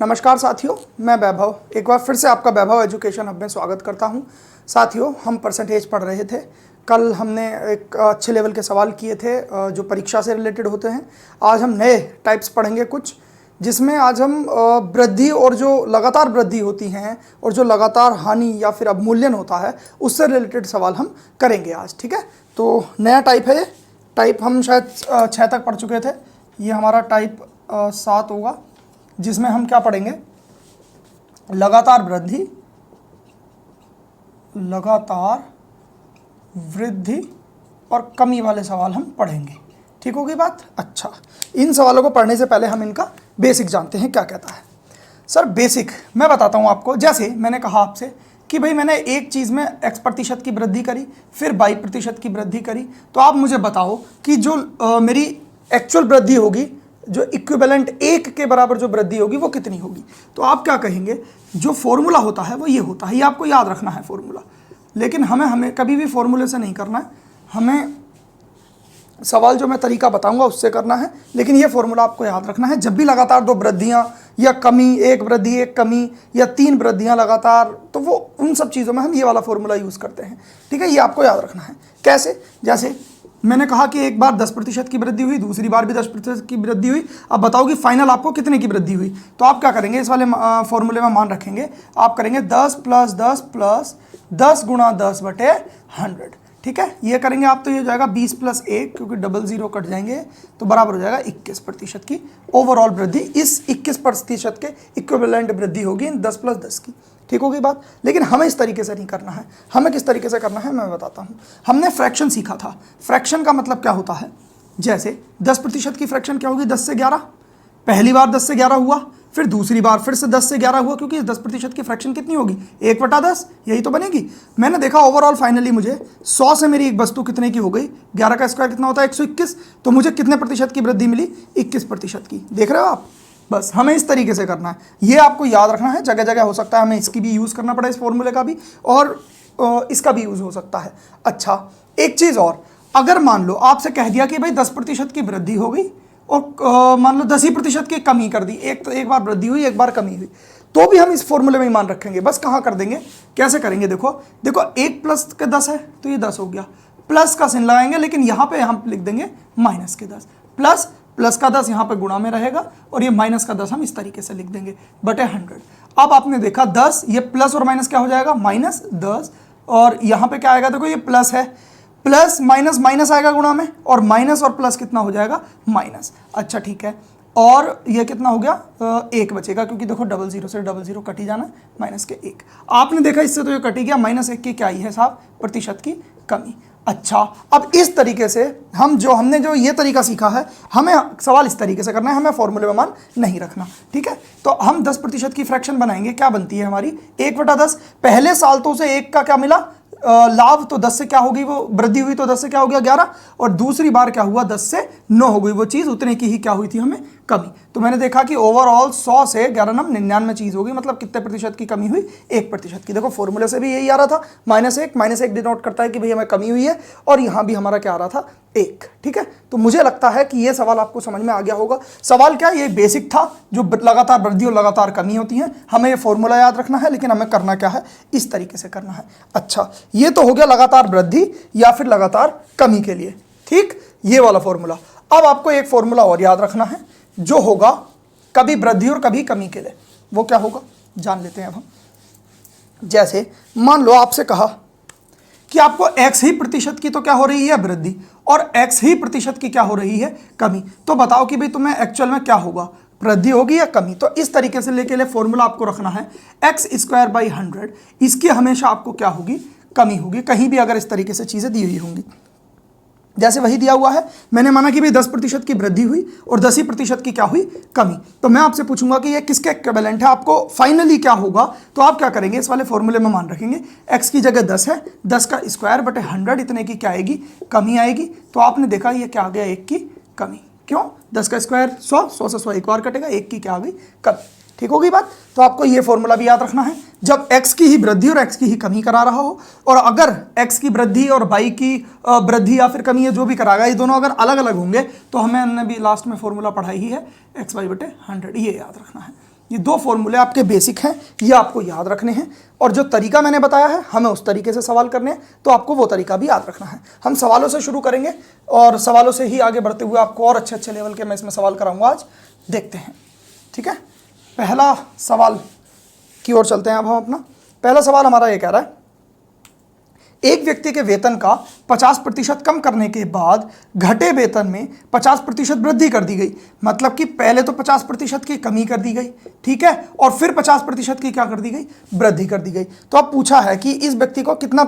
नमस्कार साथियों, मैं वैभव एक बार फिर से आपका वैभव एजुकेशन हब में स्वागत करता हूं। साथियों, हम परसेंटेज पढ़ रहे थे। कल हमने एक अच्छे लेवल के सवाल किए थे जो परीक्षा से रिलेटेड होते हैं। आज हम नए टाइप्स पढ़ेंगे कुछ, जिसमें आज हम वृद्धि और जो लगातार वृद्धि होती हैं और जो लगातार हानि या फिर अवमूल्यन होता है उससे रिलेटेड सवाल हम करेंगे आज। ठीक है, तो नया टाइप है ये। टाइप हम शायद 6 तक पढ़ चुके थे, ये हमारा टाइप 7 होगा, जिसमें हम क्या पढ़ेंगे? लगातार वृद्धि, लगातार वृद्धि और कमी वाले सवाल हम पढ़ेंगे। ठीक होगी बात? अच्छा, इन सवालों को पढ़ने से पहले हम इनका बेसिक जानते हैं क्या कहता है। सर बेसिक मैं बताता हूं आपको। जैसे मैंने कहा आपसे कि भाई मैंने एक चीज़ में x% की वृद्धि करी, फिर y% की वृद्धि करी, तो आप मुझे बताओ कि जो मेरी एक्चुअल वृद्धि होगी, जो इक्विवेलेंट 1 के बराबर जो वृद्धि होगी वो कितनी होगी? तो आप क्या कहेंगे? जो फॉर्मूला होता है वो ये होता है, ये आपको याद रखना है फॉर्मूला। लेकिन हमें कभी भी फॉर्मूले से नहीं करना है, हमें सवाल जो मैं तरीका बताऊंगा उससे करना है। लेकिन ये फॉर्मूला आपको याद रखना है। जब भी लगातार 2 वृद्धियां या कमी, 1 वृद्धि 1 कमी या 3 वृद्धियां लगातार, तो वो उन सब चीज़ों में हम ये वाला फॉर्मूला यूज़ करते हैं। ठीक है, ये आपको याद रखना है। कैसे? जैसे मैंने कहा कि एक बार 10% की वृद्धि हुई, दूसरी बार भी 10% की वृद्धि हुई। अब बताओ कि फाइनल आपको कितने की वृद्धि हुई? तो आप क्या करेंगे? इस वाले फॉर्मूले में मान रखेंगे, आप करेंगे 10 + 10 + 10 × 10/100। ठीक है, ये करेंगे आप तो ये हो जाएगा 20 + 1, क्योंकि 00 कट जाएंगे तो बराबर हो जाएगा 21% की ओवरऑल वृद्धि। इस 21% के इक्विवेलेंट वृद्धि होगी इन 10 + 10 की। ठीक होगी बात? लेकिन हमें इस तरीके से नहीं करना है। हमें किस तरीके से करना है मैं बताता हूँ। हमने फ्रैक्शन सीखा था। फ्रैक्शन का मतलब क्या होता है? जैसे 10% की फ्रैक्शन क्या होगी? 10 से 11। पहली बार 10 से 11 हुआ, फिर दूसरी बार फिर से 10 से 11 हुआ, क्योंकि 10% की फ्रैक्शन कितनी होगी? 1/10, यही तो बनेगी। मैंने देखा ओवरऑल फाइनली मुझे 100 से मेरी एक वस्तु कितने की हो गई? 11 का स्क्वायर कितना होता है? 121। तो मुझे कितने प्रतिशत की वृद्धि मिली? 21% की। देख रहे हो आप? बस हमें इस तरीके से करना है, ये आपको याद रखना है। जगह जगह हो सकता है हमें इसकी भी यूज़ करना पड़े, इस फॉर्मूले का भी, और इसका भी यूज़ हो सकता है। अच्छा, एक चीज़ और, अगर मान लो आपसे कह दिया कि भाई 10% की वृद्धि हो गई और मान लो 10% की कमी कर दी, एक बार वृद्धि हुई, एक बार कमी हुई, तो भी हम इस फॉर्मूले में ही मान रखेंगे। बस कहाँ कर देंगे? कैसे करेंगे? देखो 1 + 10 है तो ये 10 हो गया, प्लस का चिन्ह लगाएंगे, लेकिन यहाँ पे हम लिख देंगे -10, प्लस का 10 यहाँ पे गुणा में रहेगा, और ये -10 हम इस तरीके से लिख देंगे /100। अब आपने देखा 10, ये प्लस और माइनस क्या हो जाएगा? -10, और यहाँ पे क्या आएगा? देखो ये प्लस है, प्लस माइनस माइनस आएगा गुणा में, और माइनस और प्लस कितना हो जाएगा? माइनस। अच्छा ठीक है, और ये कितना हो गया? 1 बचेगा, क्योंकि देखो 00 से 00 कट ही जाना, -1। आपने देखा इससे तो ये कट ही गया। -1 की क्या आई है साहब? प्रतिशत की कमी। अच्छा, अब इस तरीके से हमने जो ये तरीका सीखा है, हमें सवाल इस तरीके से करना है, हमें फॉर्मूले में मान नहीं रखना। ठीक है, तो हम 10% की फ्रैक्शन बनाएंगे। क्या बनती है हमारी? 1/10। पहले साल तो उसे 1 का क्या मिला? लाभ, तो 10 से क्या होगी वो वृद्धि हुई, तो 10 से क्या हो गया? 11, और दूसरी बार क्या हुआ? 10 से 9 हो गई। वो चीज़ उतने की ही क्या हुई थी हमें? कमी। तो मैंने देखा कि ओवरऑल 100 से 11 9 99 चीज़ होगी, मतलब कितने प्रतिशत की कमी हुई? 1% की। देखो फॉर्मूले से भी यही आ रहा था, -1 डिनोट करता है कि भाई हमें कमी हुई है, और यहाँ भी हमारा क्या आ रहा था? 1। ठीक है, तो मुझे लगता है कि ये सवाल आपको समझ में आ गया होगा। सवाल क्या? ये बेसिक था, जो लगातार वृद्धि और लगातार कमी होती है। हमें ये फॉर्मूला याद रखना है, लेकिन हमें करना क्या है? इस तरीके से करना है। अच्छा, ये तो हो गया लगातार वृद्धि या फिर लगातार कमी के लिए। ठीक, ये वाला फॉर्मूला। अब आपको एक फॉर्मूला और याद रखना है, जो होगा कभी वृद्धि और कभी कमी के लिए। वो क्या होगा जान लेते हैं अब हम। जैसे मान लो आपसे कहा कि आपको x ही प्रतिशत की तो क्या हो रही है? वृद्धि, और x ही प्रतिशत की क्या हो रही है? कमी। तो बताओ कि भाई तुम्हें एक्चुअल में क्या होगा? वृद्धि होगी या कमी? तो इस तरीके से लेके लिए फॉर्मूला आपको रखना है x²/100। इसकी हमेशा आपको क्या होगी? कमी होगी, कहीं भी अगर इस तरीके से चीज़ें दी हुई होंगी। जैसे वही दिया हुआ है, मैंने माना कि भाई 10% की वृद्धि हुई और 10% की क्या हुई? कमी। तो मैं आपसे पूछूंगा कि ये किसके इक्विवेलेंट है? आपको फाइनली क्या होगा? तो आप क्या करेंगे? इस वाले फॉर्मूले में मान रखेंगे, x की जगह 10 है, 10 का स्क्वायर बटे 100, इतने की क्या आएगी? कमी आएगी। तो आपने देखा ये क्या आ गया? 1 की कमी। क्यों? 10 का स्क्वायर 100, 100 से 100 एक बार कटेगा, 1 की क्या आ गई? कमी। ठीक होगी बात? तो आपको ये फॉर्मूला भी याद रखना है। जब x की ही वृद्धि और x की ही कमी करा रहा हो, और अगर x की वृद्धि और y की वृद्धि या फिर कमी है जो भी कराएगा, ये दोनों अगर अलग अलग होंगे, तो हमने भी लास्ट में फॉर्मूला पढ़ाई ही है, xy/100, ये याद रखना है। ये दो फॉर्मूले आपके बेसिक हैं, ये आपको याद रखने हैं, और जो तरीका मैंने बताया है हमें उस तरीके से सवाल करने हैं, तो आपको वो तरीका भी याद रखना है। हम सवालों से शुरू करेंगे और सवालों से ही आगे बढ़ते हुए आपको और अच्छे अच्छे लेवल के मैं इसमें सवाल कराऊंगा आज। देखते हैं, ठीक है। पहला सवाल की ओर चलते हैं अब हम अपना। पहला सवाल हमारा ये कह रहा है, एक व्यक्ति के वेतन का 50% कम करने के बाद घटे वेतन में 50% वृद्धि कर दी गई। मतलब कि पहले तो 50% की कमी कर दी गई, ठीक है, और फिर 50% की क्या कर दी गई, वृद्धि कर दी गई। तो अब पूछा है कि इस व्यक्ति को कितना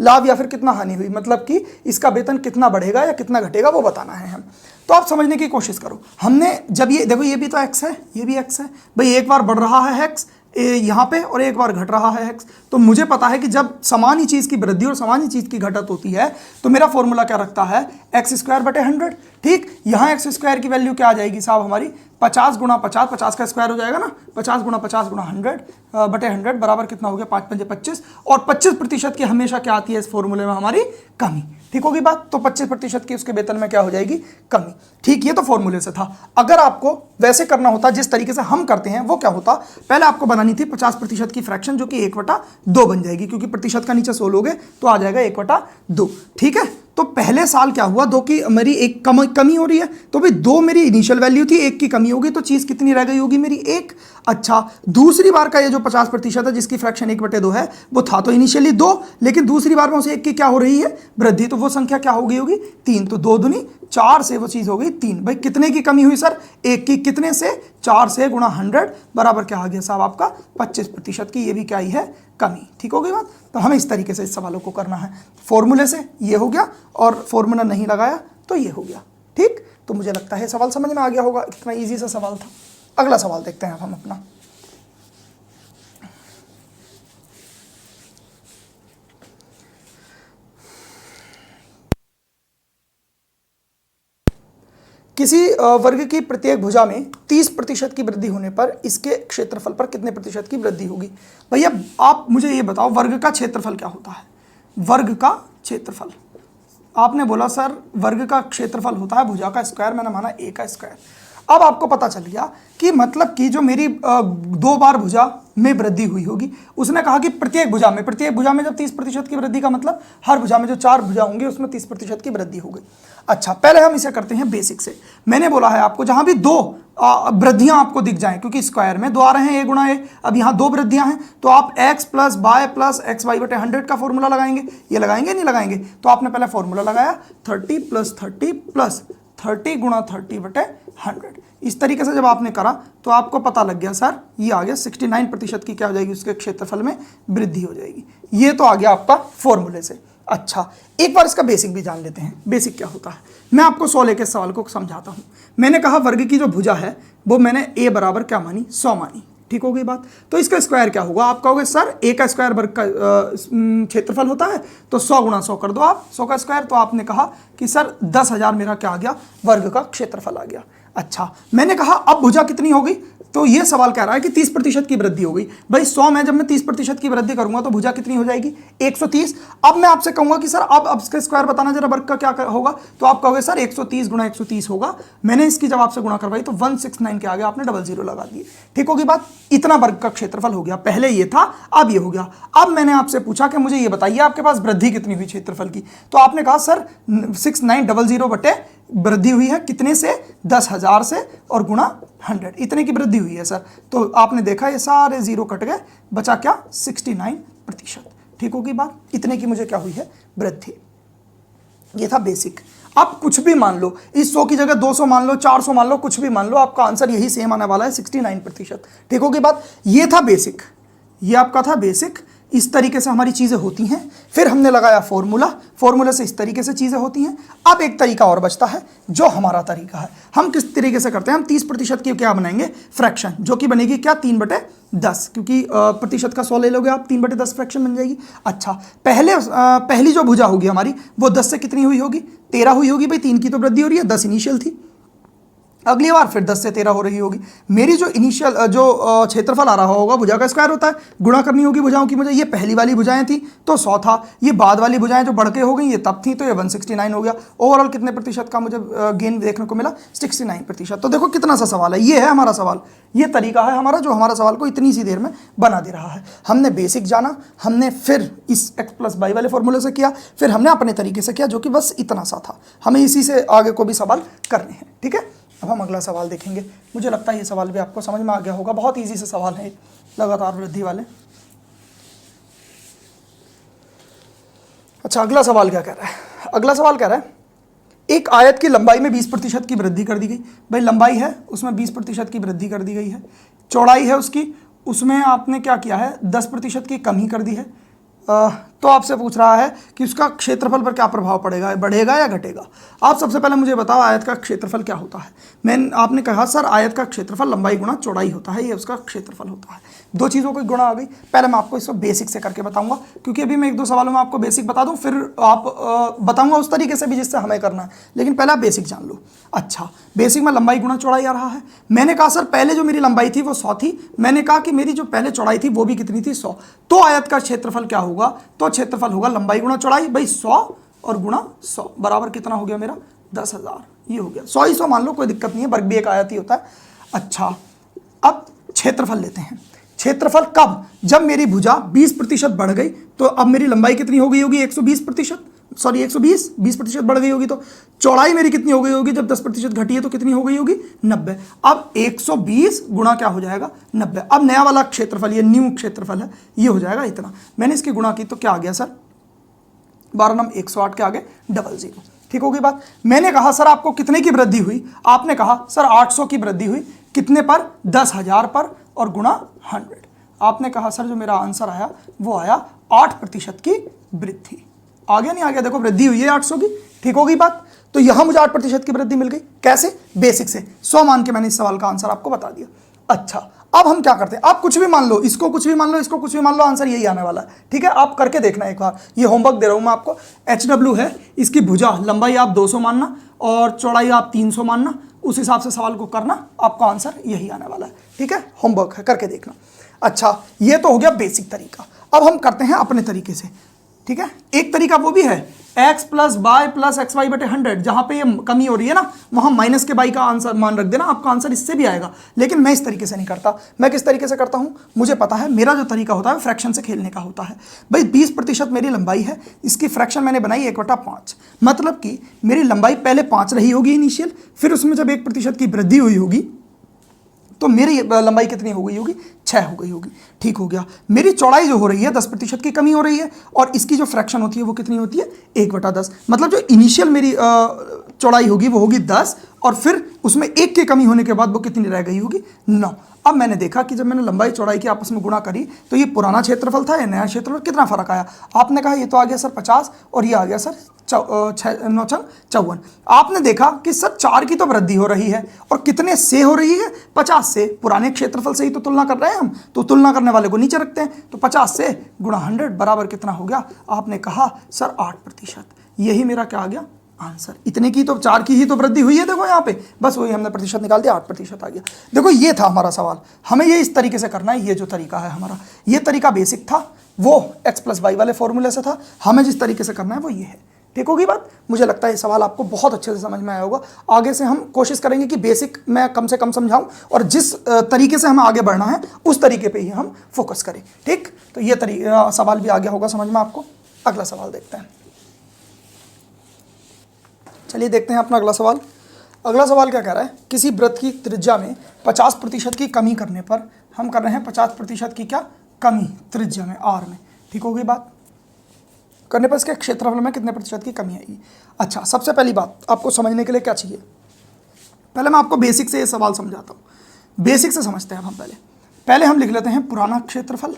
लाभ या फिर कितना हानि हुई, मतलब कि इसका वेतन कितना बढ़ेगा या कितना घटेगा वो बताना है हम। तो आप समझने की कोशिश करो। हमने जब ये देखो, ये भी तो एक्स है, ये भी एक्स है भाई, एक बार बढ़ रहा है एक्स यहाँ पे और एक बार घट रहा है एक्स। तो मुझे पता है कि जब समान ही चीज़ की वृद्धि और समान ही चीज़ की घटत होती है तो मेरा फॉर्मूला क्या रखता है, एक्स स्क्वायर बटे 100। ठीक, यहाँ एक्स स्क्वायर की वैल्यू क्या आ जाएगी साहब हमारी, 50 गुणा 50, 50 का स्क्वायर हो जाएगा ना, 50 गुणा 50 गुणा 100 बटे 100 बराबर कितना हो गया, 5 पंजे 25। और 25% की हमेशा क्या आती है इस फॉर्मूले में, हमारी कमी। ठीक होगी बात। तो 25% की उसके वेतन में क्या हो जाएगी, कमी। ठीक, ये तो फॉर्मूले से था। अगर आपको वैसे करना होता, जिस तरीके से हम करते हैं, वो क्या होता, पहले आपको बनानी थी 50% की फ्रैक्शन, जो कि 1/2 बन जाएगी, क्योंकि प्रतिशत का नीचे 100 लोगे तो आ जाएगा 1/2। ठीक है, तो पहले साल क्या हुआ, 2 की मेरी एक कमी हो रही है, तो भाई 2 मेरी इनिशियल वैल्यू थी, 1 की कमी होगी, तो चीज़ कितनी रह गई होगी मेरी, 1। अच्छा, दूसरी बार का ये जो 50% है जिसकी फ्रैक्शन 1/2 है, वो था तो इनिशियली 2, लेकिन दूसरी बार में उसे 1 की क्या हो रही है, वृद्धि, तो वो संख्या क्या हो गई होगी, 3। तो 2 दूनी 4 से वो चीज़ हो गई 3। भाई कितने की कमी हुई सर, 1 की, कितने से, 4 से गुणा 100 बराबर क्या आ गया साहब आपका 25% की, ये भी क्या ही है, कमी। ठीक हो गई बात। तो हमें इस तरीके से इस सवालों को करना है, फॉर्मूले से ये हो गया, और फॉर्मूला नहीं लगाया तो ये हो गया। ठीक, तो मुझे लगता है सवाल समझ में आ गया होगा, इतना इजी सा सवाल था। अगला सवाल देखते हैं अब हम अपना। किसी वर्ग की प्रत्येक भुजा में 30% की वृद्धि होने पर इसके क्षेत्रफल पर कितने प्रतिशत की वृद्धि होगी। भैया आप मुझे ये बताओ, वर्ग का क्षेत्रफल क्या होता है, वर्ग का क्षेत्रफल, आपने बोला सर वर्ग का क्षेत्रफल होता है भुजा का स्क्वायर, मैंने माना ए का स्क्वायर। अब आपको पता चल गया कि मतलब कि जो मेरी 2 बार भुजा में वृद्धि हुई होगी, उसने कहा कि प्रत्येक भुजा में जब 30% की वृद्धि का मतलब हर भुजा में जो 4 भुजा होंगी उसमें 30% की वृद्धि हो गई। अच्छा, पहले हम इसे करते हैं बेसिक से। मैंने बोला है आपको जहां भी 2 वृद्धियां आपको दिख जाएं, क्योंकि स्क्वायर में 2 आ रहे हैं, a गुणा a, अब यहाँ 2 वृद्धियां हैं, तो आप x plus y plus x y बटे 100 का फॉर्मूला लगाएंगे। ये लगाएंगे नहीं लगाएंगे, तो आपने पहले फॉर्मूला लगाया 30 प्लस 30 प्लस 30 गुणा 30 बटे 100। इस तरीके से जब आपने करा तो आपको पता लग गया सर ये आ गया 69% की क्या हो जाएगी, उसके क्षेत्रफल में वृद्धि हो जाएगी। ये तो आ गया आपका फॉर्मूले से। अच्छा, एक बार इसका बेसिक भी जान लेते हैं। बेसिक क्या होता है, मैं आपको 100 लेके सवाल को समझाता हूँ। मैंने कहा वर्ग की जो भुजा है वो मैंने a बराबर क्या मानी, 100 मानी। ठीक हो गई बात। तो इसका स्क्वायर क्या होगा, आप कहोगे सर a का स्क्वायर वर्ग का क्षेत्रफल होता है, तो 100 गुणा 100 कर दो आप, 100 का स्क्वायर। तो आपने कहा कि सर 10,000 मेरा क्या आ गया, वर्ग का क्षेत्रफल आ गया। अच्छा, मैंने कहा अब भुजा कितनी हो गई, तो ये सवाल कह रहा है कि 30% की वृद्धि हो गई। भाई 100 में जब मैं 30% की वृद्धि करूंगा तो भुजा कितनी हो जाएगी, 130। अब मैं आपसे कहूंगा कि सर अब इसका स्क्वायर बताना जरा, वर्ग का क्या होगा, तो आप कहोगे सर 130 गुणा 130 होगा। मैंने इसकी जब आपसे गुणा करवाई तो 169 के आगे आपने 00 लगा दिए। ठीक होगी बात। इतना वर्ग का क्षेत्रफल हो गया, पहले ये था अब ये हो गया। अब मैंने आपसे पूछा कि मुझे ये बताइए आपके पास वृद्धि कितनी हुई क्षेत्रफल की, तो आपने कहा सर 6900 बटे वृद्धि हुई है कितने से, 10,000 से, और गुणा 100, इतने की वृद्धि हुई है सर। तो आपने देखा ये सारे जीरो कट गए, बचा क्या, 69%। ठीक होगी बात। इतने की मुझे क्या हुई है, वृद्धि। ये था बेसिक। आप कुछ भी मान लो, इस 100 की जगह 200 मान लो, 400 मान लो, कुछ भी मान लो, आपका आंसर यही सेम आने वाला है, 69%। ठीक होगी बात। ये था बेसिक, ये आपका था बेसिक। इस तरीके से हमारी चीज़ें होती हैं। फिर हमने लगाया फॉर्मूला, फॉर्मूला से इस तरीके से चीज़ें होती हैं। अब एक तरीका और बचता है जो हमारा तरीका है। हम किस तरीके से करते हैं, हम 30% की क्या बनाएंगे, फ्रैक्शन, जो कि बनेगी क्या, 3/10, क्योंकि प्रतिशत का 100 ले लोगे आप, 3/10 फ्रैक्शन बन जाएगी। अच्छा, पहली जो भुजा होगी हमारी वो 10 से कितनी हुई होगी, 13 हुई होगी। भाई 3 की तो वृद्धि हो रही है, 10 इनिशियल थी। अगली बार फिर 10 से 13 हो रही होगी। मेरी जो इनिशियल जो क्षेत्रफल आ रहा होगा भुजा का स्क्वायर होता है, गुणा करनी होगी भुजाओं की मुझे। ये पहली वाली भुजाएं थी तो 100 था, ये बाद वाली भुजाएं जो बढ़ के हो गई ये तब थी तो ये 169 हो गया। ओवरऑल कितने प्रतिशत का मुझे गेन देखने को मिला? 69%। तो देखो कितना सा सवाल है, ये है हमारा सवाल, ये तरीका है हमारा जो हमारा सवाल को इतनी सी देर में बना दे रहा है। हमने बेसिक जाना, हमने फिर इस x + y वाले फॉर्मूले से किया, फिर हमने अपने तरीके से किया जो कि बस इतना सा था। हमें इसी से आगे को भी सवाल करने हैं, ठीक है। अब हम अगला सवाल देखेंगे। मुझे लगता है ये सवाल भी आपको समझ में आ गया होगा, बहुत इजी से सवाल है लगातार वृद्धि वाले। अच्छा, अगला सवाल क्या कह रहा है? अगला सवाल कह रहा है एक आयत की लंबाई में 20% की वृद्धि कर दी गई। भाई लंबाई है उसमें 20% की वृद्धि कर दी गई है, चौड़ाई है उसकी, उसमें आपने क्या किया है 10% की कमी कर दी है। तो आपसे पूछ रहा है कि उसका क्षेत्रफल पर क्या प्रभाव पड़ेगा, बढ़ेगा या घटेगा। आप सबसे पहले मुझे बताओ आयत का क्षेत्रफल क्या होता है। आपने कहा सर आयत का क्षेत्रफल लंबाई गुणा चौड़ाई होता है, ये उसका क्षेत्रफल होता है। दो चीज़ों की गुणा आ गई। पहले मैं आपको इसको बेसिक से करके बताऊंगा, क्योंकि अभी मैं एक दो सवालों में आपको बेसिक बता दूं, फिर आप बताऊंगा उस तरीके से भी जिससे हमें करना है, लेकिन पहले आप बेसिक जान लो। अच्छा, बेसिक में लंबाई गुणा चौड़ाई आ रहा है। मैंने कहा सर पहले जो मेरी लंबाई थी वो 100 थी, मैंने कहा कि मेरी जो पहले चौड़ाई थी वो भी कितनी थी 100। तो आयत का क्षेत्रफल क्या होगा? तो क्षेत्रफल होगा लंबाई गुणा चौड़ाई, भाई 100 और गुणा 100 बराबर कितना हो गया मेरा 10,000। ये हो गया 100 ही 100 मान लो, कोई दिक्कत नहीं है, वर्ग भी एक आयत ही होता है। अच्छा, अब क्षेत्रफल लेते हैं। क्षेत्रफल कब? जब मेरी भुजा 20% बढ़ गई, तो अब मेरी लंबाई कितनी हो गई होगी 120%, सॉरी 120% बढ़ गई होगी। तो चौड़ाई मेरी कितनी हो गई होगी? जब 10% घटी है तो कितनी हो गई होगी 90। अब 120 गुणा क्या हो जाएगा 90। अब नया वाला क्षेत्रफल, ये न्यू क्षेत्रफल है, ये हो जाएगा इतना। मैंने इसकी गुणा की तो क्या आ गया सर 12 नम 108 के आगे 00। ठीक होगी बात। मैंने कहा सर आपको कितने की वृद्धि हुई? आपने कहा सर 800 की वृद्धि हुई। कितने पर? 10,000 पर, और गुणा 100। आपने कहा सर जो मेरा आंसर आया वो आया 8% की वृद्धि। आ गया नहीं आ गया? देखो वृद्धि हुई है 800 की। ठीक होगी बात। तो यहां मुझे 8% की वृद्धि मिल गई। कैसे? बेसिक से 100 मान के मैंने इस सवाल का आंसर आपको बता दिया। अच्छा, अब हम क्या करते हैं, आप कुछ भी मान लो, इसको कुछ भी मान लो, इसको कुछ भी मान लो, आंसर यही आने वाला है। ठीक है, आप करके देखना एक बार, ये होमवर्क दे रहा हूं मैं आपको। HW है, इसकी भुजा लंबाई आप 200 मानना और चौड़ाई आप 300 मानना, उस हिसाब से सवाल को करना, आपका आंसर यही आने वाला है। ठीक है, होमवर्क है, करके देखना। अच्छा, ये तो हो गया बेसिक तरीका। अब हम करते हैं अपने तरीके से। ठीक है, एक तरीका वो भी है x + y + xy/100, जहां पे ये कमी हो रही है ना, वहां माइनस के बाई का आंसर मान रख देना, आपका आंसर इससे भी आएगा। लेकिन मैं इस तरीके से नहीं करता। मैं किस तरीके से करता हूं मुझे पता है। मेरा जो तरीका होता है फ्रैक्शन से खेलने का होता है। भाई 20% मेरी लंबाई है, इसकी फ्रैक्शन मैंने बनाई 1/5। मतलब कि मेरी लंबाई पहले 5 रही होगी इनिशियल, फिर उसमें जब 1% की वृद्धि हुई होगी तो मेरी लंबाई कितनी हो गई होगी 6 हो गई होगी। ठीक हो गया। मेरी चौड़ाई जो हो रही है 10% की कमी हो रही है, और इसकी जो फ्रैक्शन होती है वो कितनी होती है 1/10। मतलब जो इनिशियल मेरी चौड़ाई होगी वो होगी 10, और फिर उसमें 1 की कमी होने के बाद वो कितनी रह गई होगी 9। अब मैंने देखा कि जब मैंने लंबाई चौड़ाई की आपस में गुणा करी तो ये पुराना क्षेत्रफल था या नया क्षेत्रफल, कितना फर्क आया? आपने कहा ये तो आ गया सर 50 और ये आ गया सर 54। आपने देखा कि सर 4 की तो वृद्धि हो रही है, और कितने से हो रही है 50 से। पुराने क्षेत्रफल से ही तो तुलना कर रहे हैं हम, तो तुलना करने वाले को नीचे रखते हैं। तो 50 से गुणा 100 बराबर कितना हो गया? आपने कहा सर 8%। यही मेरा क्या आ गया आंसर। इतने की तो 4 की ही तो वृद्धि हुई है, देखो यहाँ पे, बस वही हमने प्रतिशत निकाल दिया, 8% आ गया। देखो ये था हमारा सवाल, हमें ये इस तरीके से करना है। ये जो तरीका है हमारा, ये तरीका बेसिक था, वो x + y वाले फॉर्मूले से था। हमें जिस तरीके से करना है वो ये है। ठीक होगी बात। मुझे लगता है ये सवाल आपको बहुत अच्छे से समझ में आया होगा। आगे से हम कोशिश करेंगे कि बेसिक मैं कम से कम समझाऊं, और जिस तरीके से हमें आगे बढ़ना है उस तरीके पे ही हम फोकस करें। ठीक, तो ये सवाल भी आ गया होगा समझ में आपको। अगला सवाल देखते हैं। चलिए देखते हैं अपना अगला सवाल। अगला सवाल क्या कह रहा है, किसी वृत्त की त्रिज्या में 50% की कमी करने पर, हम कर रहे हैं 50% की क्या कमी त्रिज्या में, r में। ठीक होगी बात। करने पर इसके क्षेत्रफल में कितने प्रतिशत की कमी आएगी। अच्छा, सबसे पहली बात आपको समझने के लिए क्या चाहिए, पहले मैं आपको बेसिक से ये सवाल समझाता हूँ। बेसिक से समझते हैं हम। पहले हम लिख लेते हैं पुराना क्षेत्रफल,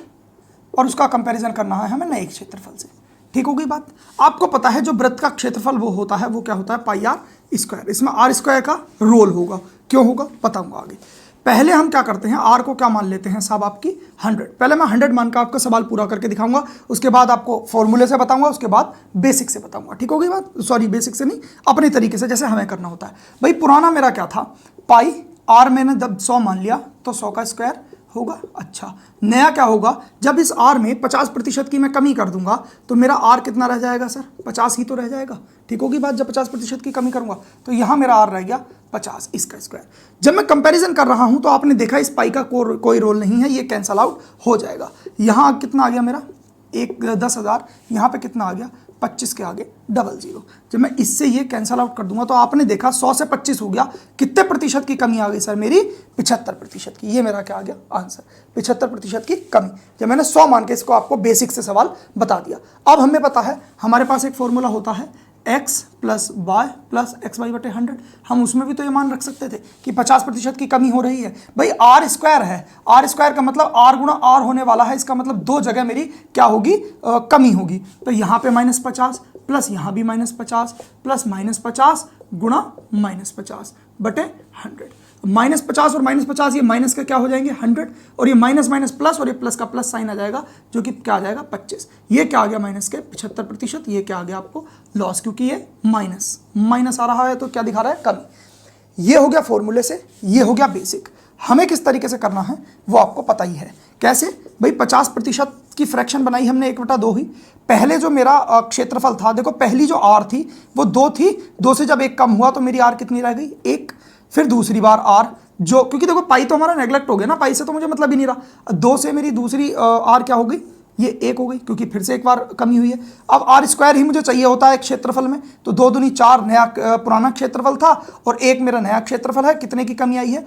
और उसका कंपैरिजन करना है हमें नए क्षेत्रफल से। ठीक होगी बात। आपको पता है जो वृत्त का क्षेत्रफल वो होता है, वो क्या होता है πr²। इसमें r² का रोल होगा। क्यों होगा बताऊंगा आगे। पहले हम क्या करते हैं, r को क्या मान लेते हैं साहब आपकी 100। पहले मैं 100 मान कर आपका सवाल पूरा करके दिखाऊंगा, उसके बाद आपको फॉर्मूले से बताऊंगा, उसके बाद बेसिक से बताऊंगा। ठीक होगी बात। सॉरी बेसिक से नहीं, अपने तरीके से जैसे हमें करना होता है। भाई पुराना मेरा क्या था, पाई, आर मैंने जब 100 मान लिया तो 100 का स्क्वायर होगा। अच्छा, नया क्या होगा, जब इस आर में 50% की मैं कमी कर दूंगा तो मेरा आर कितना रह जाएगा सर, 50 ही तो रह जाएगा। ठीक होगी बात, जब 50% की कमी करूंगा तो यहाँ मेरा आर रह गया 50, इसका स्क्वायर। जब मैं कंपैरिजन कर रहा हूं तो आपने देखा इस पाई का कोई रोल नहीं है, ये कैंसल आउट हो जाएगा। यहाँ कितना आ गया मेरा 10,000, यहाँ पे कितना आ गया 25 के आगे 00। जब मैं इससे ये कैंसल आउट कर दूंगा तो आपने देखा 100 से 25 हो गया, कितने प्रतिशत की कमी आ गई सर मेरी, 75% की। ये मेरा क्या आ गया आंसर, 75% की कमी। जब मैंने 100 मान के इसको आपको बेसिक से सवाल बता दिया। अब हमें पता है हमारे पास एक फॉर्मूला होता है x plus y plus x y बटे 100। हम उसमें भी तो ये मान रख सकते थे कि 50% की कमी हो रही है। भाई आर स्क्वायर है, आर स्क्वायर का मतलब आर गुणा आर होने वाला है, इसका मतलब दो जगह मेरी क्या होगी, कमी होगी। तो यहाँ पे -50 प्लस यहाँ भी -50 प्लस -50 गुणा -50 बटे 100। -50 और -50 ये माइनस का क्या हो जाएंगे 100, और ये माइनस माइनस प्लस, और ये प्लस का प्लस साइन आ जाएगा जो कि क्या आ जाएगा 25। ये क्या आ गया माइनस के 75%, ये क्या आ गया आपको लॉस, क्योंकि ये माइनस आ रहा है तो क्या दिखा रहा है कमी। ये हो गया फॉर्मूले से, ये हो गया बेसिक। हमें किस तरीके से करना है वो आपको पता ही है। कैसे भाई, 50% की फ्रैक्शन बनाई हमने 1/2 ही। पहले जो मेरा क्षेत्रफल था, देखो पहली जो आर थी वो 2 थी, 2 से जब 1 कम हुआ तो मेरी आर कितनी रह गई 1। फिर दूसरी बार आर, जो क्योंकि देखो पाई तो हमारा नेग्लेक्ट हो गया ना, पाई से तो मुझे मतलब ही नहीं रहा। 2 से मेरी दूसरी आर क्या हो गई, ये 1 हो गई, क्योंकि फिर से एक बार कमी हुई है। अब आर स्क्वायर ही मुझे चाहिए होता है क्षेत्रफल में, तो 2 दूनी 4 नया पुराना क्षेत्रफल था और 1 मेरा नया क्षेत्रफल है। कितने की कमी आई है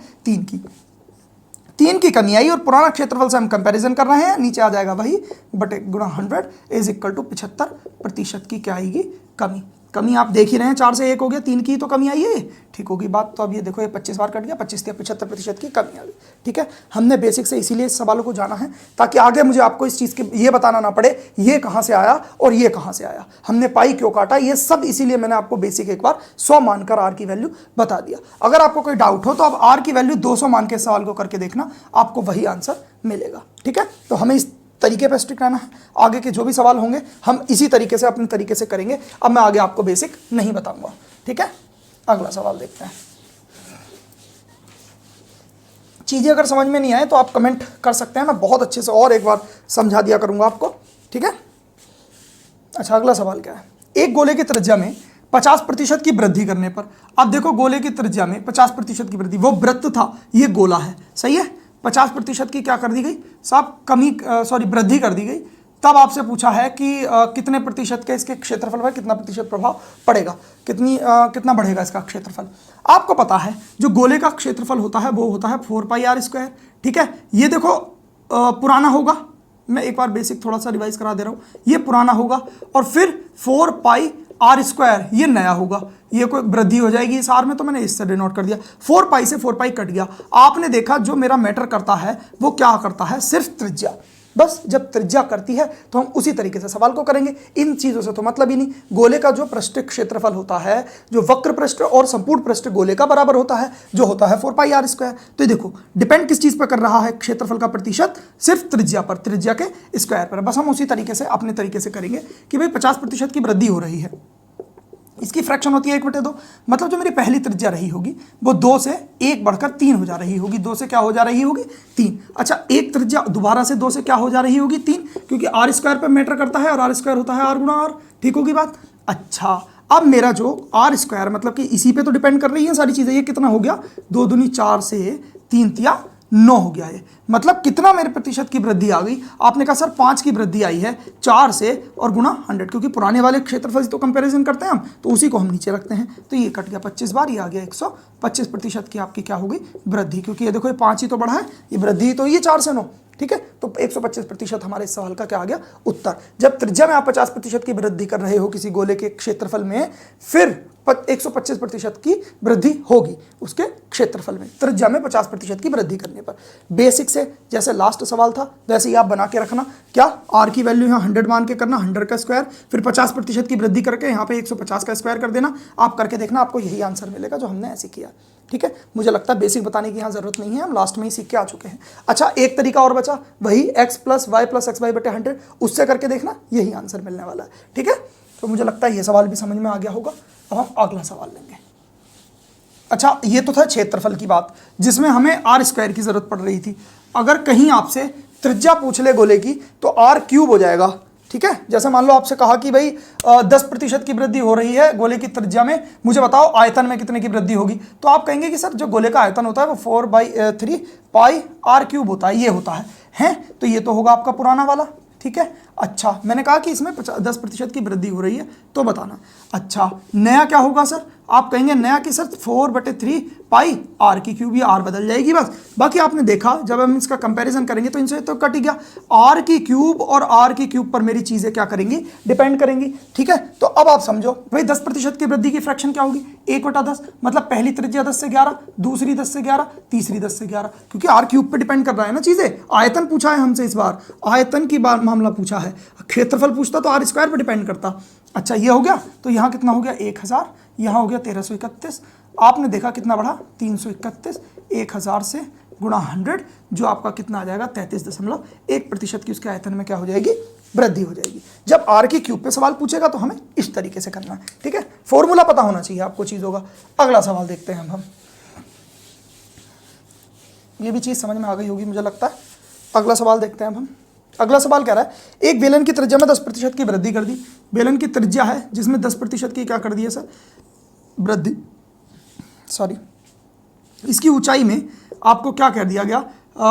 3 की कमी आई, और पुराना क्षेत्रफल से हम कंपैरिजन कर रहे हैं। नीचे आ जाएगा वही बटे गुणा 100 इज इक्वल टू 75% की क्या आएगी कमी आप देख ही रहे हैं, 4 से 1 हो गया, 3 की तो कमी आई है। ठीक होगी बात। तो अब ये देखो ये 25 बार कट गया, 25 से 75% की कमी आ गई। ठीक है, हमने बेसिक से इसीलिए इस सवालों को जाना है ताकि आगे मुझे आपको इस चीज़ के ये बताना ना पड़े ये कहाँ से आया और ये कहाँ से आया, हमने पाई क्यों काटा, ये सब इसीलिए मैंने आपको बेसिक एक बार 100 मानकर आर की वैल्यू बता दिया। अगर आपको कोई डाउट हो तो अब आर की वैल्यू 200 मान के सवाल को करके देखना, आपको वही आंसर मिलेगा। ठीक है, तो हमें इस तरीके पर स्ट्रिक्ट रहना है। आगे के जो भी सवाल होंगे हम इसी तरीके से अपने तरीके से करेंगे। अब मैं आगे आपको बेसिक नहीं बताऊंगा। ठीक है, अगला सवाल देखते हैं। चीजें अगर समझ में नहीं आए तो आप कमेंट कर सकते हैं, मैं बहुत अच्छे से और एक बार समझा दिया करूंगा आपको। ठीक है, अच्छा अगला सवाल क्या है, एक गोले की त्रिज्या में 50% की वृद्धि करने पर, अब देखो गोले की त्रिज्या में 50% की वृद्धि, वो वृत्त था ये गोला है, सही है, 50% की क्या कर दी गई साहब वृद्धि कर दी गई। तब आपसे पूछा है कि कितने प्रतिशत के इसके क्षेत्रफल पर कितना प्रतिशत प्रभाव पड़ेगा, कितना बढ़ेगा इसका क्षेत्रफल। आपको पता है जो गोले का क्षेत्रफल होता है वो होता है 4πr²। ठीक है, ये देखो पुराना होगा, मैं एक बार बेसिक थोड़ा सा रिवाइज करा दे रहा हूँ, ये पुराना होगा और फिर 4πr² ये नया होगा। ये कोई वृद्धि हो जाएगी इस आर में, तो मैंने इससे डिनोट कर दिया। 4π से 4π कट गया। आपने देखा जो मेरा मैटर करता है वो क्या करता है, सिर्फ त्रिज्या। बस जब त्रिज्या करती है तो हम उसी तरीके से सवाल को करेंगे, इन चीज़ों से तो मतलब ही नहीं। गोले का जो पृष्ठ क्षेत्रफल होता है, जो वक्र पृष्ठ और संपूर्ण पृष्ठ गोले का बराबर होता है, जो होता है 4πr²। तो ये देखो डिपेंड किस चीज़ पर कर रहा है क्षेत्रफल का प्रतिशत, सिर्फ त्रिज्या पर, त्रिज्या के स्क्वायर पर। बस हम उसी तरीके से अपने तरीके से करेंगे कि भाई 50% की वृद्धि हो रही है, इसकी फ्रैक्शन होती है 1/2, मतलब जो मेरी पहली त्रिज्या रही होगी वो 2 से 1 बढ़कर 3 हो जा रही होगी। 2 से क्या हो जा रही होगी 3। अच्छा, एक त्रिज्या दोबारा से 2 से क्या हो जा रही होगी 3, क्योंकि r² पे मैटर करता है और r² होता है r गुणा r। ठीक होगी बात। अच्छा, अब मेरा जो r² मतलब कि इसी पे तो डिपेंड कर रही है सारी चीज़ें। ये कितना हो गया 2 दूनी 4 से 3 तिया 9 हो गया है, मतलब कितना मेरे प्रतिशत की वृद्धि आ गई। आपने कहा सर 5 की वृद्धि आई है 4 से और गुणा 100, क्योंकि पुराने वाले क्षेत्रफल से तो कंपैरिजन करते हैं हम, तो उसी को हम नीचे रखते हैं। तो ये कट गया 25 बार, ये आ गया 125% की आपकी क्या हो गई वृद्धि, क्योंकि ये देखो ये 5 ही तो बढ़ा है, ये वृद्धि तो ये 4 से 9। ठीक है, तो 125% हमारे इस सवाल का क्या आ गया उत्तर। जब त्रिज्या में आप 50% की वृद्धि कर रहे हो किसी गोले के क्षेत्रफल में, फिर 125% की वृद्धि होगी उसके क्षेत्रफल में, त्रिज्या में 50% की वृद्धि करने पर। बेसिक से जैसे लास्ट सवाल था वैसे ही आप बना के रखना। क्या, आर की वैल्यू यहाँ 100 मान के करना, 100 का स्क्वायर, फिर 50% की वृद्धि करके यहाँ पे 150 का स्क्वायर कर देना। आप करके देखना, आपको यही आंसर मिलेगा जो हमने ऐसे किया। ठीक है, मुझे लगता है बेसिक बताने की यहाँ जरूरत नहीं है, हम लास्ट में ही सीख के आ चुके हैं। अच्छा, एक तरीका और बचा, वही x + y + x y बटे 100, उससे करके देखना, यही आंसर मिलने वाला है। ठीक है, तो मुझे लगता है ये सवाल भी समझ में आ गया होगा। अब हम अगला सवाल लेंगे। अच्छा, ये तो था क्षेत्रफल की बात जिसमें हमें आर स्क्वायर की जरूरत पड़ रही थी। अगर कहीं आपसे त्रिज्या पूछ ले गोले की तो आर क्यूब हो जाएगा। ठीक है, जैसे मान लो आपसे कहा कि भाई 10% की वृद्धि हो रही है गोले की त्रिज्या में, मुझे बताओ आयतन में कितने की वृद्धि होगी। तो आप कहेंगे कि सर जो गोले का आयतन होता है वो 4/3 पाई आर क्यूब होता है, ये होता है। तो ये तो होगा आपका पुराना वाला। ठीक है, अच्छा मैंने कहा कि इसमें 10% की वृद्धि हो रही है तो बताना। अच्छा, नया क्या होगा सर? आप कहेंगे नया कि सर 4/3 पाई आर की क्यूब, ये आर बदल जाएगी बस। बाकी आपने देखा जब हम इसका कंपैरिजन करेंगे तो इनसे तो कट ही गया। आर की क्यूब और आर की क्यूब पर मेरी चीज़ें क्या करेंगी? डिपेंड करेंगी। ठीक है, तो अब आप समझो भाई 10% की वृद्धि की फ्रैक्शन क्या होगी? 1/10, मतलब पहली त्रिज्या 10 से 11, दूसरी 10 से 11, तीसरी 10 से 11, क्योंकि आर क्यूब पर डिपेंड कर रहा है ना चीज़ें। आयतन पूछा है हमसे इस बार, आयतन की बार मामला पूछा है। क्षेत्रफल पूछता तो आर स्क्वायर पर डिपेंड करता। अच्छा, ये हो गया। तो यहाँ कितना हो गया? 1000, यहाँ हो गया 1331। आपने देखा कितना बढ़ा? 331। 1000 से गुणा 100 जो आपका कितना आ जाएगा? 33.1% की उसके आयतन में क्या हो जाएगी? वृद्धि हो जाएगी। जब आर की क्यूब पे सवाल पूछेगा तो हमें इस तरीके से करना है। ठीक है, फॉर्मूला पता होना चाहिए आपको चीज़ों का। अगला सवाल देखते हैं हम। ये भी चीज़ समझ में आ गई होगी मुझे लगता है। अगला सवाल देखते हैं हम। अगला सवाल कह रहा है एक बेलन की त्रिज्या में 10% की वृद्धि कर दी। बेलन की त्रिज्या है जिसमें 10% की क्या कर दी है सर? वृद्धि। सॉरी, इसकी ऊंचाई में आपको क्या कर दिया गया?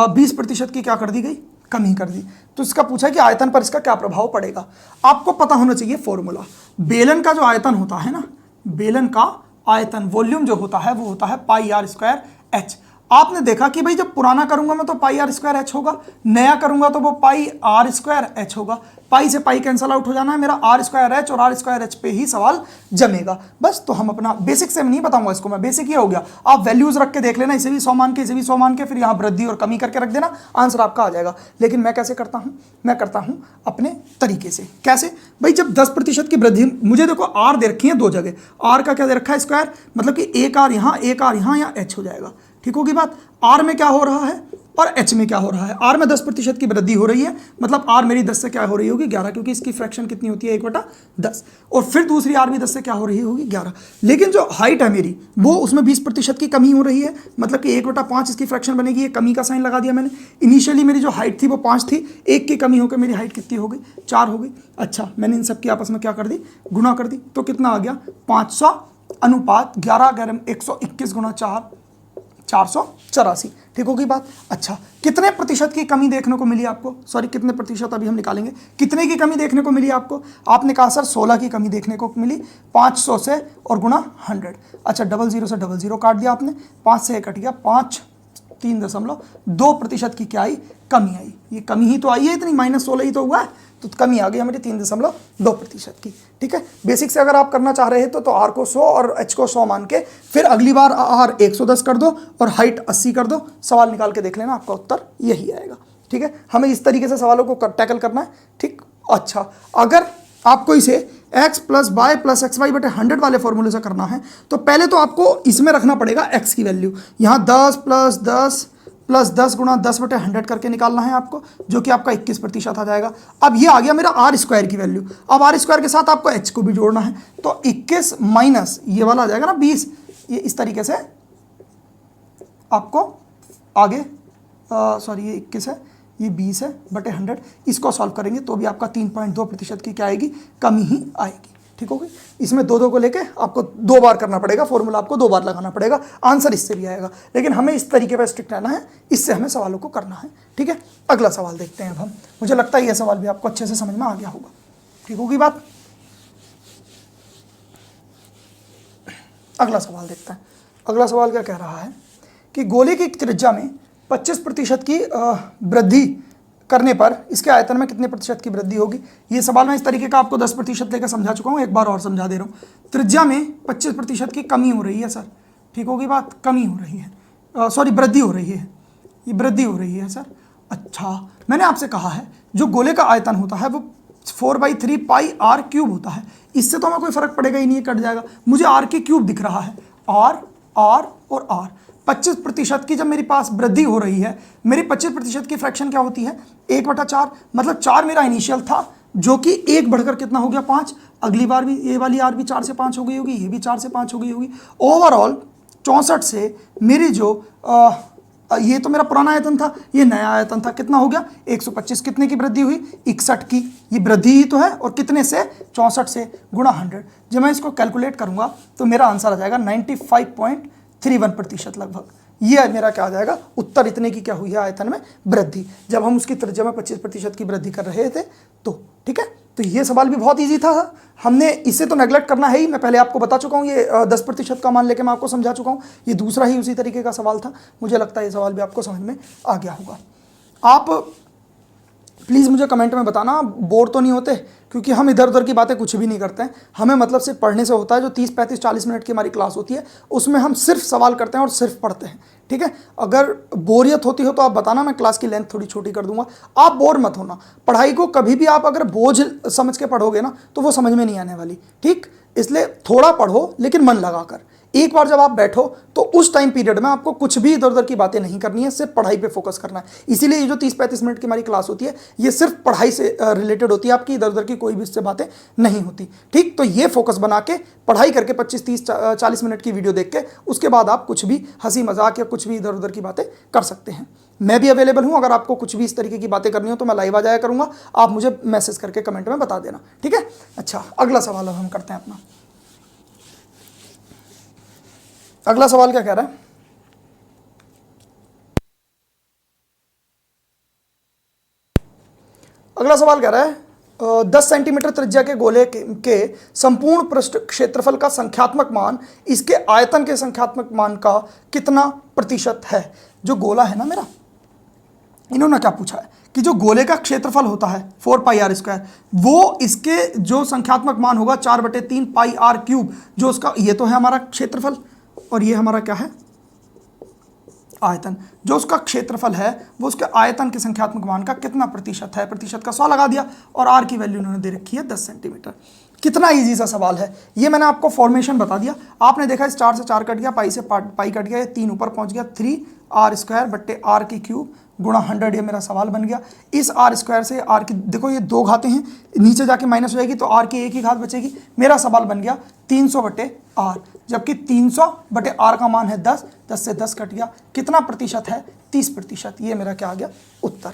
20% की क्या कर दी गई? कमी कर दी। तो इसका पूछा कि आयतन पर इसका क्या प्रभाव पड़ेगा। आपको पता होना चाहिए फॉर्मूला। बेलन का जो आयतन होता है ना, बेलन का आयतन वॉल्यूम जो होता है वो होता है पाई आर स्क्वायर एच। आपने देखा कि भाई जब पुराना करूंगा मैं तो पाई आर स्क्वायर एच होगा, नया करूंगा तो वो पाई आर स्क्वायर एच होगा। पाई से पाई कैंसल आउट हो जाना है, मेरा आर स्क्वायर एच और आर स्क्वायर एच पे ही सवाल जमेगा बस। तो हम अपना बेसिक से नहीं बताऊंगा इसको मैं, बेसिक ये हो गया। आप वैल्यूज रख के देख लेना, इसे भी 100 मान के, इसे भी 100 मान के, फिर यहाँ वृद्धि और कमी करके रख देना, आंसर आपका आ जाएगा। लेकिन मैं कैसे करता हूँ? मैं करता हूँ अपने तरीके से। कैसे भाई? जब 10% की वृद्धि, मुझे देखो आर दे रखी है दो जगह, आर का क्या दे रखा है? स्क्वायर, मतलब कि एक आर यहाँ, एक आर यहाँ, या एच हो जाएगा। ठीक होगी बात? आर में क्या हो रहा है और एच में क्या हो रहा है? आर में 10% की वृद्धि हो रही है, मतलब आर मेरी 10 से क्या हो रही होगी? 11, क्योंकि इसकी फ्रैक्शन कितनी होती है? 1/10। और फिर दूसरी आर भी 10 से क्या हो रही होगी? 11। लेकिन जो हाइट है मेरी वो, उसमें 20% की कमी हो रही है, मतलब कि 1/5 इसकी फ्रैक्शन बनेगी। ये कमी का साइन लगा दिया मैंने। इनिशियली मेरी जो हाइट थी वो 5 थी, 1 की कमी होकर मेरी हाइट कितनी हो गई? 4 हो गई। अच्छा, मैंने इन सब की आपस में क्या कर दी? गुणा कर दी। तो कितना आ गया? 500 अनुपात 11 121 गुणा 4, 484। ठीक होगी बात? अच्छा, कितने प्रतिशत की कमी देखने को मिली आपको? सॉरी, कितने प्रतिशत अभी हम निकालेंगे। कितने की कमी देखने को मिली आपको? आपने कहा सर 16 की कमी देखने को मिली। 500 से और गुणा 100। अच्छा, 00 से 00 काट दिया आपने, 5 से कट गया 5, 3.2% की क्या आई? कमी आई। ये कमी ही तो आई है इतनी, -16 ही तो हुआ है, तो कमी आ गई हमारी 3.2% की। ठीक है, बेसिक से अगर आप करना चाह रहे हो तो आर को 100 और एच को 100 मान के, फिर अगली बार आर 110 कर दो और हाइट 80 कर दो, सवाल निकाल के देख लेना, आपका उत्तर यही आएगा। ठीक है, हमें इस तरीके से सवालों को टैकल करना है। ठीक, अच्छा, अगर आपको इसे x + y + xy/100 वाले फॉर्मूले से करना है तो पहले तो आपको इसमें रखना पड़ेगा x की वैल्यू। यहाँ 10 + 10 + 10 गुणा 10/100 करके निकालना है आपको, जो कि आपका 21% आ जाएगा। अब ये आ गया मेरा आर स्क्वायर की वैल्यू। अब आर स्क्वायर के साथ आपको एच को भी जोड़ना है, तो 21 माइनस ये वाला आ जाएगा ना 20। ये इस तरीके से आपको आगे, सॉरी ये 21 है, ये 20 है बटे 100। इसको सॉल्व करेंगे तो भी आपका 3.2% की क्या आएगी? कमी ही आएगी। ठीक होगी? इसमें दो को लेके आपको 2 बार करना पड़ेगा, फॉर्मूला आपको 2 बार लगाना पड़ेगा, आंसर इससे भी आएगा। लेकिन हमें इस तरीके पर स्ट्रिक्ट रहना है, इससे हमें सवालों को करना है। ठीक है, अगला सवाल देखते हैं अब हम। मुझे लगता है यह सवाल भी आपको अच्छे से समझ में आ गया होगा। ठीक होगी बात? अगला सवाल देखते हैं। अगला सवाल क्या कह रहा है कि गोले की त्रिज्या में 25% की वृद्धि करने पर इसके आयतन में कितने प्रतिशत की वृद्धि होगी। ये सवाल मैं इस तरीके का आपको 10% लेकर समझा चुका हूँ, एक बार और समझा दे रहा हूँ। त्रिज्या में 25% की कमी हो रही है सर। ठीक होगी बात? कमी हो रही है, सॉरी वृद्धि हो रही है, ये वृद्धि हो रही है सर। अच्छा, मैंने आपसे कहा है जो गोले का आयतन होता है वो 4/3 पाई आर क्यूब होता है। इससे तो हमें कोई फर्क पड़ेगा ही नहीं, कट जाएगा। मुझे आर की क्यूब दिख रहा है, आर आर और आर। 25% की जब मेरे पास वृद्धि हो रही है, मेरी 25% की फ्रैक्शन क्या होती है? 1/4, मतलब 4 मेरा इनिशियल था, जो कि 1 बढ़कर कितना हो गया? 5। अगली बार भी ये वाली आर भी 4 से 5 हो गई होगी, ये भी 4 से 5 हो गई होगी। ओवरऑल 64 से मेरी जो ये तो मेरा पुराना आयतन था, ये नया आयतन था, कितना हो गया 125, कितने की वृद्धि हुई 61 की, ये वृद्धि ही तो है, और कितने से 64 से गुणा 100। जब मैं इसको कैलकुलेट करूंगा तो मेरा आंसर आ जाएगा 95.31% लगभग। ये मेरा क्या आ जाएगा उत्तर, इतने की क्या हुई है आयतन में वृद्धि, जब हम उसकी त्रिज्या में 25% की वृद्धि कर रहे थे तो। ठीक है, तो ये सवाल भी बहुत इजी था, हमने इसे तो नेगलेक्ट करना है ही, मैं पहले आपको बता चुका हूँ, ये 10% का मान लेके मैं आपको समझा चुका हूँ। ये दूसरा ही उसी तरीके का सवाल था, मुझे लगता है ये सवाल भी आपको समझ में आ गया होगा। आप प्लीज़ मुझे कमेंट में बताना, बोर तो नहीं होते, क्योंकि हम इधर उधर की बातें कुछ भी नहीं करते हैं, हमें मतलब सिर्फ पढ़ने से होता है। जो 30, 35, 40 मिनट की हमारी क्लास होती है उसमें हम सिर्फ सवाल करते हैं और सिर्फ पढ़ते हैं। ठीक है, अगर बोरियत होती हो तो आप बताना, मैं क्लास की लेंथ थोड़ी छोटी कर दूंगा। आप बोर मत होना, पढ़ाई को कभी भी आप अगर बोझ समझ के पढ़ोगे ना तो वो समझ में नहीं आने वाली। ठीक, इसलिए थोड़ा पढ़ो लेकिन मन लगाकर। एक बार जब आप बैठो तो उस टाइम पीरियड में आपको कुछ भी इधर उधर की बातें नहीं करनी है, सिर्फ पढ़ाई पे फोकस करना है। इसीलिए ये जो 30-35 मिनट की हमारी क्लास होती है ये सिर्फ पढ़ाई से रिलेटेड होती है, आपकी इधर उधर की कोई भी इससे बातें नहीं होती। ठीक, तो ये फोकस बना के पढ़ाई करके 25, 30, 40 मिनट की वीडियो देख के उसके बाद आप कुछ भी हंसी मजाक या कुछ भी इधर उधर की बातें कर सकते हैं। मैं भी अवेलेबल हूँ, अगर आपको कुछ भी इस तरीके की बातें करनी हो तो मैं लाइव आ जाया करूँगा, आप मुझे मैसेज करके कमेंट में बता देना। ठीक है, अच्छा अगला सवाल अब हम करते हैं अपना। अगला सवाल क्या कह रहा है, अगला सवाल कह रहा है 10 सेंटीमीटर त्रिज्या के गोले के संपूर्ण पृष्ठ क्षेत्रफल का संख्यात्मक मान इसके आयतन के संख्यात्मक मान का कितना प्रतिशत है। जो गोला है ना मेरा, इन्होंने क्या पूछा है कि जो गोले का क्षेत्रफल होता है 4πr², वो इसके जो संख्यात्मक मान होगा 4/3 πr³, जो उसका, ये तो है हमारा क्षेत्रफल और ये हमारा क्या है आयतन। जो उसका क्षेत्रफल है वो उसके आयतन के संख्यात्मक मान का कितना प्रतिशत है, प्रतिशत का 100 लगा दिया और आर की वैल्यू उन्होंने दे रखी है 10 सेंटीमीटर। कितना इजी सा सवाल है ये, मैंने आपको फॉर्मेशन बता दिया। आपने देखा इस 4 से 4 कट गया, पाई से पाई कट गया, ये 3 ऊपर पहुंच गया, 3r² गुणा 100, ये मेरा सवाल बन गया। इस r² से r की, देखो ये 2 घातें हैं, नीचे जाके माइनस हो जाएगी तो r की 1 ही घात बचेगी। मेरा सवाल बन गया 300/r, जबकि 300/r का मान है 10, 10 से 10 कट गया, कितना प्रतिशत है 30%। ये मेरा क्या आ गया उत्तर।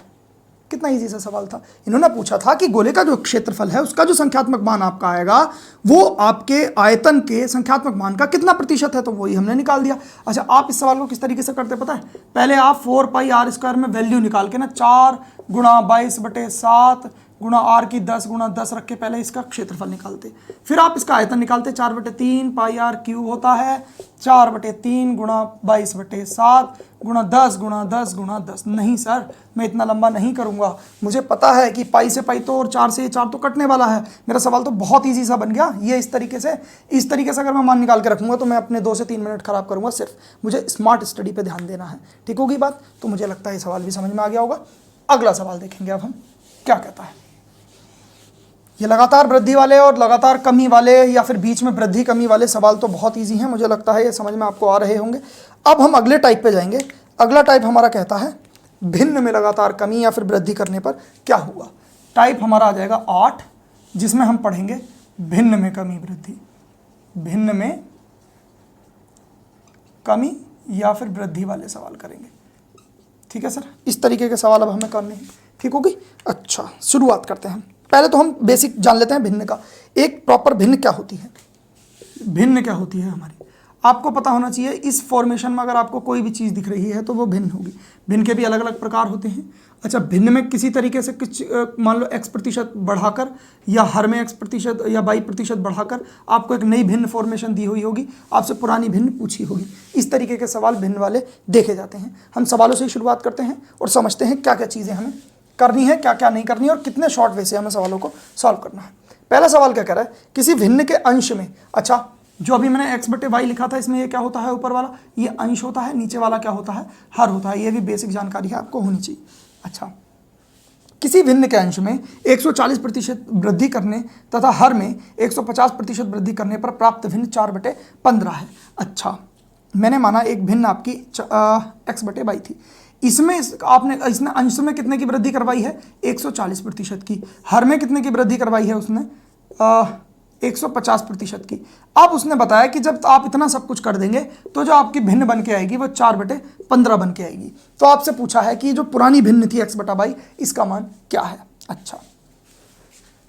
कितना इजी सा सवाल था। इन्होंने पूछा था कि गोले का जो क्षेत्रफल है उसका जो संख्यात्मक मान आपका आएगा वो आपके आयतन के संख्यात्मक मान का कितना प्रतिशत है, तो वही हमने निकाल दिया। अच्छा, आप इस सवाल को किस तरीके से करते पता है, पहले आप 4πr² में वैल्यू निकाल के ना 4 गुणा 22/7 गुणा r की 10 गुणा 10 रख के पहले इसका क्षेत्रफल निकालते, फिर आप इसका आयतन निकालते, 4/3 πr³ होता है 4/3 गुणा 22/7 गुणा 10 गुणा 10 गुणा 10। नहीं सर, मैं इतना लंबा नहीं करूंगा, मुझे पता है कि पाई से पाई तो और 4 से 4 तो कटने वाला है। मेरा सवाल तो बहुत ईजी सा बन गया। ये इस तरीके से अगर मैं मान निकाल के रखूंगा तो मैं अपने 2 से 3 मिनट खराब करूंगा। सिर्फ मुझे स्मार्ट स्टडी पे ध्यान देना है, ठीक होगी बात। तो मुझे लगता है ये सवाल भी समझ में आ गया होगा। अगला सवाल देखेंगे अब हम क्या कहता है। ये लगातार वृद्धि वाले और लगातार कमी वाले या फिर बीच में वृद्धि कमी वाले सवाल तो बहुत इजी हैं, मुझे लगता है ये समझ में आपको आ रहे होंगे। अब हम अगले टाइप पे जाएंगे। अगला टाइप हमारा कहता है भिन्न में लगातार कमी या फिर वृद्धि करने पर क्या हुआ। टाइप हमारा आ जाएगा 8, जिसमें हम पढ़ेंगे भिन्न में कमी वृद्धि, भिन्न में कमी या फिर वृद्धि वाले सवाल करेंगे। ठीक है सर, इस तरीके के सवाल अब हमें करने हैं, ठीक होगी। अच्छा, शुरुआत करते हैं। पहले तो हम बेसिक जान लेते हैं भिन्न का। एक प्रॉपर भिन्न क्या होती है, भिन्न क्या होती है हमारी, आपको पता होना चाहिए। इस फॉर्मेशन में अगर आपको कोई भी चीज़ दिख रही है तो वो भिन्न होगी। भिन्न के भी अलग अलग प्रकार होते हैं। अच्छा, भिन्न में किसी तरीके से कुछ मान लो x% बढ़ाकर या हर में x% या y% बढ़ाकर आपको एक नई भिन्न फॉर्मेशन दी हुई होगी, आपसे पुरानी भिन्न पूछी होगी। इस तरीके के सवाल भिन्न वाले देखे जाते हैं। हम सवालों से ही शुरुआत करते हैं और समझते हैं क्या क्या चीज़ें हमें करनी है, क्या क्या नहीं करनी है और कितने शॉर्ट वे से हमें सवालों को सॉल्व करना है। पहला सवाल क्या कह रहा है, किसी भिन्न के अंश में, अच्छा जो अभी मैंने x/y लिखा था इसमें ये क्या होता है, ऊपर वाला ये अंश होता है, नीचे वाला क्या होता है, हर होता है। ये भी बेसिक जानकारी है, आपको होनी चाहिए। अच्छा, किसी भिन्न के अंश में 140% वृद्धि करने तथा हर में 150% वृद्धि करने पर प्राप्त भिन्न 4/15 है। अच्छा, मैंने माना एक भिन्न आपकी x/y थी, इसमें इसने अंश में कितने की वृद्धि करवाई है, 140% की। हर में कितने की वृद्धि करवाई है उसने, 150% की। अब उसने बताया कि जब आप इतना सब कुछ कर देंगे तो जो आपकी भिन्न बन के आएगी वो 4/15 बन के आएगी। तो आपसे पूछा है कि जो पुरानी भिन्न थी x/22 इसका मान क्या है। अच्छा,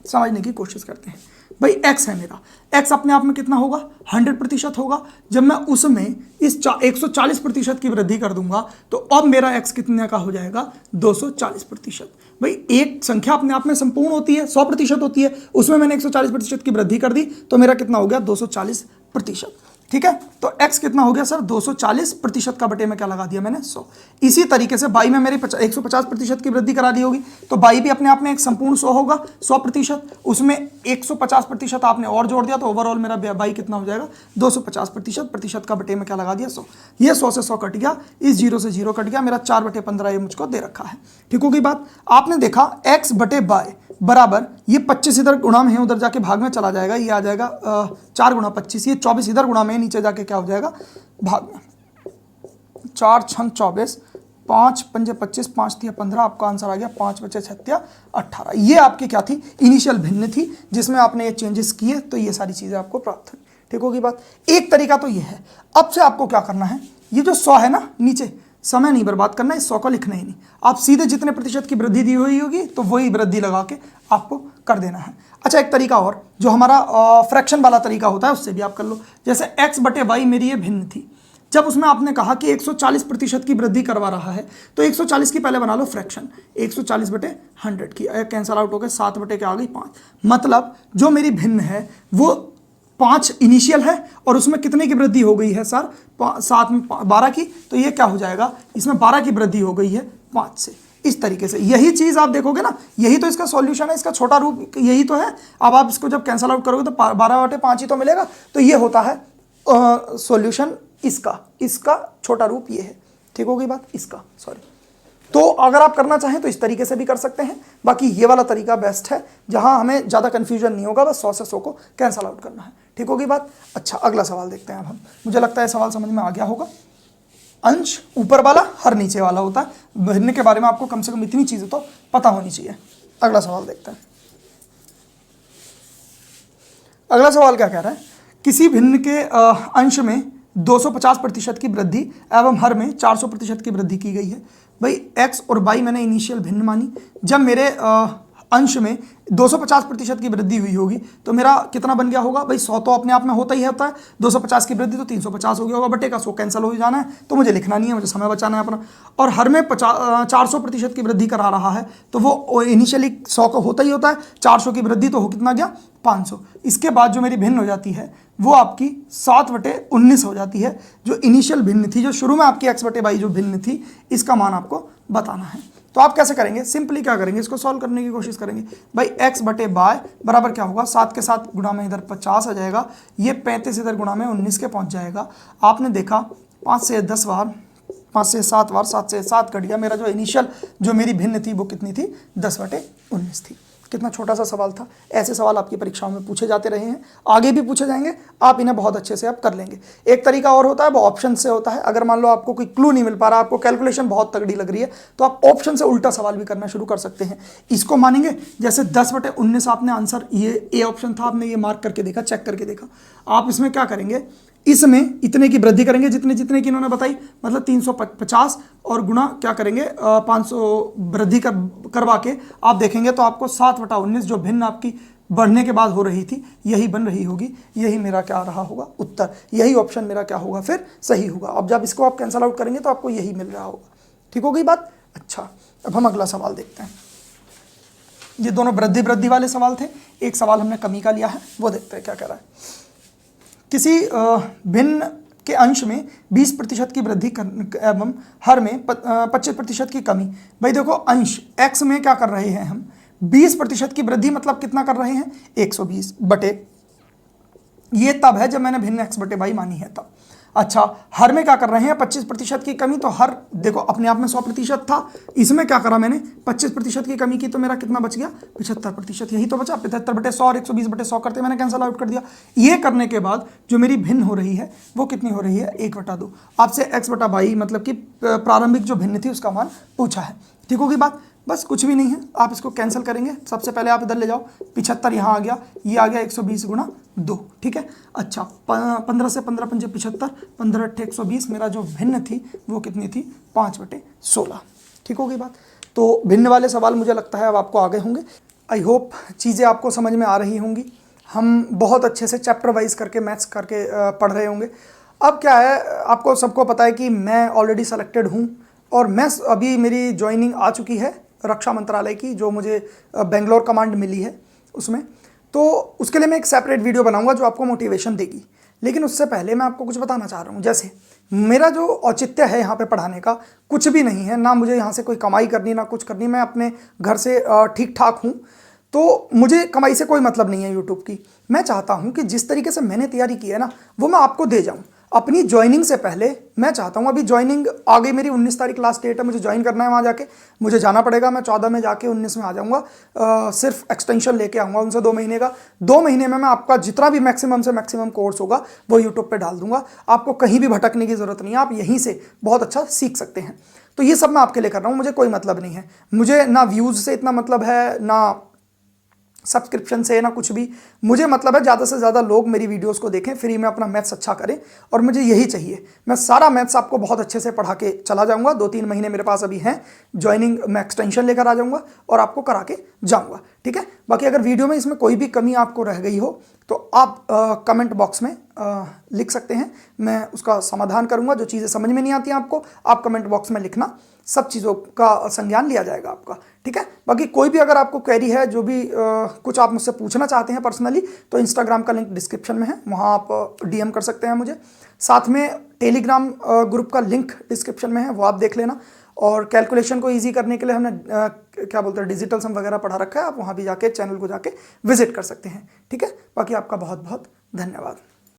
समझने की कोशिश करते हैं। भाई x है मेरा, x अपने आप में कितना होगा, 100% होगा। जब मैं उसमें इस 140% की वृद्धि कर दूंगा तो अब मेरा x कितने का हो जाएगा, 240%। भाई एक संख्या अपने आप में संपूर्ण होती है, 100% होती है, उसमें मैंने 140% की वृद्धि कर दी तो मेरा कितना हो गया, 240%। ठीक है, तो x कितना हो गया सर, 240% का बटे में क्या लगा दिया मैंने, 100। इसी तरीके से बाई में मेरी 150% की वृद्धि करा दी होगी तो बाई भी अपने आप में एक संपूर्ण 100 होगा, 100%। उसमें 150% आपने और जोड़ दिया तो ओवरऑल मेरा बाई कितना हो जाएगा, 250%। प्रतिशत का बटे में क्या लगा दिया, 100। ये 100 से 100 कट गया, इस 0 से 0 कट गया, मेरा 4/15 ये मुझको दे रखा है। ठीक होगी बात। आपने देखा x/22 बराबर ये 25 इधर गुणा में है, उधर जाके भाग में चला जाएगा, ये आ जाएगा 4 × 25, ये 24 इधर गुणा में, नीचे जाके क्या हो जाएगा, भाग में। 4 × 24, 5 × 5 = 25, 5 × 15, आपका आंसर आ गया 5 × 5 = 18। ये आपकी क्या थी, इनिशियल भिन्न थी जिसमें आपने ये चेंजेस किए तो ये सारी चीज़ें आपको प्राप्त हुई। ठीक होगी बात। एक तरीका तो ये है। अब से आपको क्या करना है, ये जो 100 है ना, नीचे समय नहीं बर्बाद करना है, इस 100 को लिखना ही नहीं, आप सीधे जितने प्रतिशत की वृद्धि दी हुई होगी तो वही वृद्धि लगा के आपको कर देना है। अच्छा, एक तरीका और जो हमारा फ्रैक्शन वाला तरीका होता है उससे भी आप कर लो। जैसे x/y मेरी ये भिन्न थी, जब उसमें आपने कहा कि 140% की वृद्धि करवा रहा है तो 140 की पहले बना लो फ्रैक्शन, 140/100 की, कैंसल आउट हो गए, 7 बटे क्या आ गई, 5। मतलब जो मेरी भिन्न है वो 5 इनिशियल है और उसमें कितने की वृद्धि हो गई है सर, 7 में 12 की, तो ये क्या हो जाएगा, इसमें 12 की वृद्धि हो गई है 5 से। इस तरीके से यही चीज़ आप देखोगे ना, यही तो इसका सॉल्यूशन है, इसका छोटा रूप यही तो है। अब आप इसको जब कैंसल आउट करोगे तो 12/5 ही तो मिलेगा, तो ये होता है सॉल्यूशन इसका छोटा रूप ये है। ठीक होगी बात, इसका सॉरी। तो अगर आप करना चाहें तो इस तरीके से भी कर सकते हैं, बाकी ये वाला तरीका बेस्ट है जहां हमें ज़्यादा कन्फ्यूजन नहीं होगा, बस 100 से 100 को कैंसल आउट करना है। ठीक होगी बात। अच्छा, अगला सवाल देखते हैं अब हम। मुझे लगता है सवाल समझ में आ गया होगा। अंश ऊपर वाला, हर नीचे वाला होता है। भिन्न के बारे में आपको कम से कम इतनी चीज़ें तो पता होनी चाहिए। अगला सवाल देखते हैं। अगला सवाल क्या कह रहा है, किसी भिन्न के अंश में 250% की वृद्धि एवं हर में 400% की वृद्धि की गई है। भाई x और y मैंने इनिशियल भिन्न मानी, जब मेरे अंश में 250% की वृद्धि हुई होगी तो मेरा कितना बन गया होगा, भाई 100 तो अपने आप में होता ही होता है, 250 की वृद्धि तो 350 हो गया होगा, बटे का 100 कैंसिल हो जाना है, तो मुझे लिखना नहीं है, मुझे समय बचाना है अपना। और हर में 400% की वृद्धि करा रहा है तो वो इनिशियली 100 का होता ही होता है, 400 की वृद्धि तो हो कितना गया, 500। इसके बाद जो मेरी भिन्न हो जाती है वो आपकी 7/19 हो जाती है, जो इनिशियल भिन्न थी, जो शुरू में आपकी x/y जो भिन्न थी, इसका मान आपको बताना है। तो आप कैसे करेंगे, सिंपली क्या करेंगे, इसको सॉल्व करने की कोशिश करेंगे। भाई x/y बराबर क्या होगा, 7 के साथ गुणा में इधर 50 आ जाएगा, ये 35 इधर गुणा में 19 के पहुंच जाएगा। आपने देखा 5 से 10 बार, 5 से 7 बार, 7 से 7 कट गया। मेरा जो इनिशियल जो मेरी भिन्न थी वो कितनी थी, 10/19 थी। कितना छोटा सा सवाल था। ऐसे सवाल आपकी परीक्षाओं में पूछे जाते रहे हैं, आगे भी पूछे जाएंगे, आप इन्हें बहुत अच्छे से आप कर लेंगे। एक तरीका और होता है, वो ऑप्शन से होता है। अगर मान लो आपको कोई क्लू नहीं मिल पा रहा, आपको कैलकुलेशन बहुत तगड़ी लग रही है, तो आप ऑप्शन से उल्टा सवाल भी करना शुरू कर सकते हैं। इसको मानेंगे, जैसे 10/19 आपने आंसर, ये ए ऑप्शन था, आपने ये मार्क करके देखा, चेक करके देखा। आप इसमें क्या करेंगे, इसमें इतने की वृद्धि करेंगे जितने जितने की इन्होंने बताई, मतलब 350 और गुणा क्या करेंगे 500 वृद्धि करवा के आप देखेंगे तो आपको 7/19 जो भिन्न आपकी बढ़ने के बाद हो रही थी यही बन रही होगी। यही मेरा क्या रहा होगा उत्तर, यही ऑप्शन मेरा क्या होगा फिर सही होगा। अब जब इसको आप कैंसल आउट करेंगे तो आपको यही मिल रहा होगा। ठीक हो गई बात। अच्छा, अब हम अगला सवाल देखते हैं। ये दोनों वृद्धि वाले सवाल थे, एक सवाल हमने कमी का लिया है, वो देखते हैं क्या कह रहा है। किसी भिन्न के अंश में 20% की वृद्धि एवं हर में 25% की कमी। भाई देखो, अंश x में क्या कर रहे हैं हम, 20% की वृद्धि, मतलब कितना कर रहे हैं, 120 बटे, ये तब है जब मैंने भिन्न x/y मानी है तब। अच्छा, हर में क्या कर रहे हैं, 25% की कमी। तो हर देखो अपने आप में 100% था, इसमें क्या करा मैंने, 25% की कमी की, तो मेरा कितना बच गया, 75%। यही तो बचा, 75/100 और 120/100 करते मैंने कैंसल आउट कर दिया। ये करने के बाद जो मेरी भिन्न हो रही है वो कितनी हो रही है, 1/2। आपसे x/y मतलब कि प्रारंभिक जो भिन्न थी उसका मान पूछा है। ठीक होगी बात। बस कुछ भी नहीं है, आप इसको कैंसिल करेंगे। सबसे पहले आप इधर ले जाओ, 75 यहाँ आ गया, ये आ गया 120 गुणा 2, ठीक है। अच्छा 15 से 15 पंजे 75, 15 अट्ठे 120, मेरा जो भिन्न थी वो कितनी थी 5/16, ठीक हो गई बात। तो भिन्न वाले सवाल मुझे लगता है अब आपको आ गए होंगे। आई होप चीज़ें आपको समझ में आ रही होंगी। हम बहुत अच्छे से चैप्टर वाइज करके मैथ्स करके पढ़ रहे होंगे। अब क्या है, आपको सबको पता है कि मैं ऑलरेडी सेलेक्टेड हूँ और मैं अभी मेरी ज्वाइनिंग आ चुकी है रक्षा मंत्रालय की, जो मुझे बेंगलोर कमांड मिली है उसमें। तो उसके लिए मैं एक सेपरेट वीडियो बनाऊंगा जो आपको मोटिवेशन देगी। लेकिन उससे पहले मैं आपको कुछ बताना चाह रहा हूँ। जैसे मेरा जो औचित्य है यहाँ पे पढ़ाने का कुछ भी नहीं है, ना मुझे यहाँ से कोई कमाई करनी ना कुछ करनी, मैं अपने घर से ठीक ठाक हूँ, तो मुझे कमाई से कोई मतलब नहीं है यूट्यूब की। मैं चाहता हूँ कि जिस तरीके से मैंने तैयारी की है ना वो मैं आपको दे जाऊँ। अपनी ज्वाइनिंग से पहले मैं चाहता हूँ, अभी ज्वाइनिंग आ गई मेरी, 19 तारीख लास्ट डेट है, मुझे ज्वाइन करना है वहाँ जाके, मुझे जाना पड़ेगा। मैं 14 में जाके 19 में आ जाऊँगा, सिर्फ एक्सटेंशन लेके आऊँगा उनसे 2 महीने का। 2 महीने में मैं आपका जितना भी मैक्सिमम से मैक्सिमम कोर्स होगा वो यूट्यूब पर डाल दूंगा। आपको कहीं भी भटकने की ज़रूरत नहीं है, आप यहीं से बहुत अच्छा सीख सकते हैं। तो ये सब मैं आपके लिए कर रहा हूँ, मुझे कोई मतलब नहीं है। मुझे ना व्यूज़ से इतना मतलब है, ना सब्सक्रिप्शन से, ना कुछ भी। मुझे मतलब है ज़्यादा से ज़्यादा लोग मेरी वीडियोस को देखें, फ्री में अपना मैथ्स अच्छा करें, और मुझे यही चाहिए। मैं सारा मैथ्स आपको बहुत अच्छे से पढ़ा के चला जाऊंगा। 2-3 महीने मेरे पास अभी हैं, ज्वाइनिंग मैं एक्सटेंशन लेकर आ जाऊंगा और आपको करा के जाऊंगा, ठीक है। बाकी अगर वीडियो में इसमें कोई भी कमी आपको रह गई हो तो आप कमेंट बॉक्स में लिख सकते हैं, मैं उसका समाधान करूंगा। जो चीज़ें समझ में नहीं आती हैं आपको, आप कमेंट बॉक्स में लिखना, सब चीज़ों का संज्ञान लिया जाएगा आपका, ठीक है। बाकी कोई भी अगर आपको क्वेरी है, जो भी कुछ आप मुझसे पूछना चाहते हैं पर्सनली, तो इंस्टाग्राम का लिंक डिस्क्रिप्शन में है, वहाँ आप डीएम कर सकते हैं मुझे। साथ में टेलीग्राम ग्रुप का लिंक डिस्क्रिप्शन में है, वो आप देख लेना। और कैलकुलेशन को ईजी करने के लिए हमने क्या बोलते हैं डिजिटल सम वगैरह पढ़ा रखा है, आप वहाँ भी जाके चैनल को जाके विजिट कर सकते हैं, ठीक है। बाकी आपका बहुत बहुत धन्यवाद।